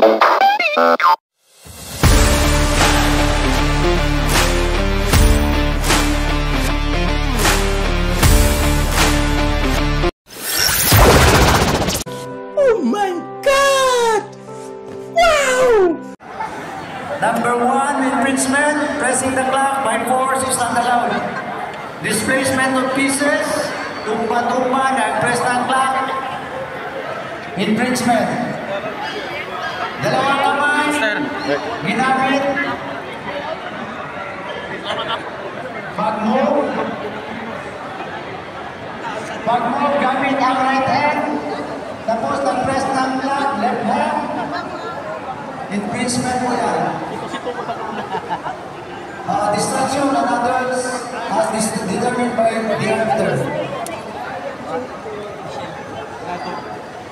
Oh my God! Wow! Number 1, infringement, pressing the clock by force is not allowed. Displacement of pieces, tumpa-tumpa, nag-press ng clock, infringement. Dalawang kamay, ginamit. Pag-move gamit ang right hand. Tapos nag-press ng clock, left hand. Infringement mo yan. Distraction and others as determined by the arbiter.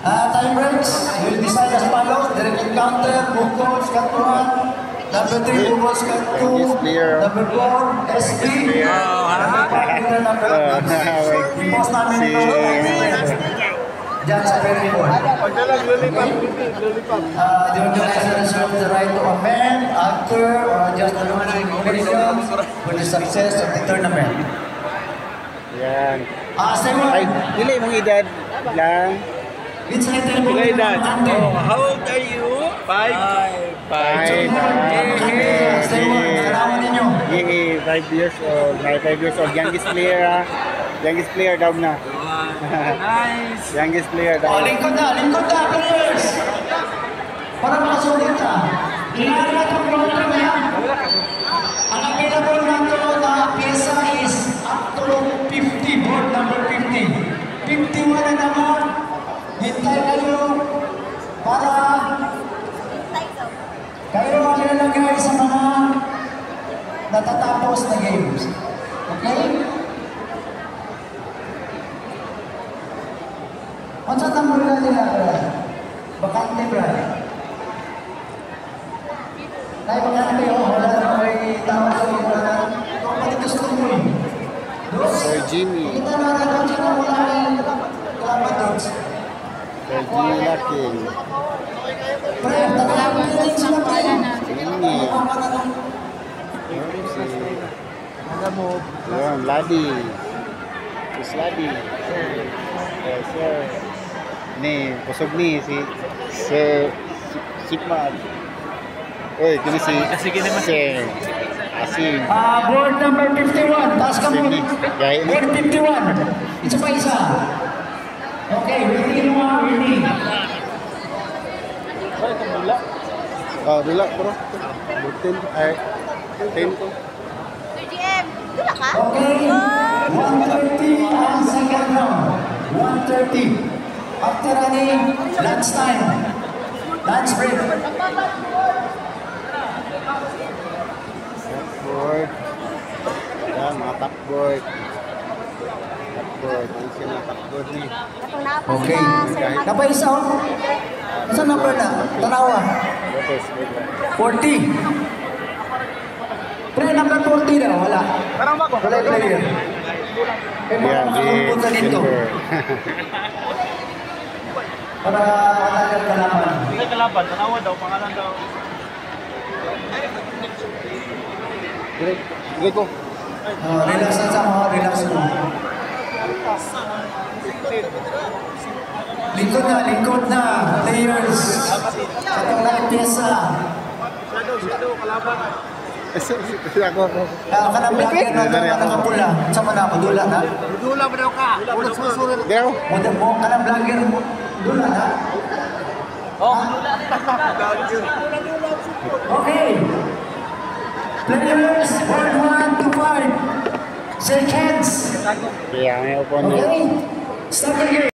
Time breaks will decide as follows: direct encounter, move calls, cut 1. Number 3, move calls, cut 2. Number 4, SB. Number 5, number 6. I-post namin ito. Diyan sa very board. The organizer reserves the right to amend, alter, or adjust the rules and regulations for the success of the tournament. Yan. Stewart. Ay, dili mong edad lang. Inside the board. How old are you? 5. Stewart, salamat ninyo. 5 years old. 5 years old. Youngest player. Youngest player daw na. Nice. Youngest player daw. Lingkod na, players. Para makasulit na. Ilan na itong program na yan. Ang available na ito na pyesa is up to 50, board number 50. 51 na naman. Hintay kayo para kayo ang ilalagay sa mga natatapos na games. Okay? Kung saan ang mula nila, bakante ba? Tayo bakante ako, wala na may tao sa mga kapatitos ko mo eh. Sir Jimmy. Kita na doon siya na wala rin kapatitos. Sir Jimmy Laking. Pre, tatalapin din sila tayo. Jimmy. Yan, Ladi. Is Ladi. Yes, sir. Ni, kusog ni si Sigmad. Oy, kini si Sir Asim. Board number 51, taas ka mo. Board 51. Isa pa isa. Okay, waiting mo, waiting. Dula bro. 10 ay 10 ko. GM, dula ka? Okay, 1:30 ang second round. 1:30. After running, lunch time. Lunch break. Board. Yan, mga top board. Top board. Ano siya mga top board ni? Okay. Napaisa oh. Saan number na? Tanawa. 40. Pre, number 40 na. Wala. Wala player. Yan, Punta dito. Para matagal kalaban. Hindi kalaban, tanawa daw, pangalan daw. Sige ko. Relax na sa mga, relax mo. Lingkod na, players. Sa itong pyesa. Shadow, kalaban. Ako. Kanang vlogger na ito, nakapula. Sa mana ako, dula na. Dula ba daw ka? Ulat susunod. Deo. Kanang vlogger, dula na. Okay. Players, board 1 to 5. Shake hands. Kaya may opponent. Okay. Start the game.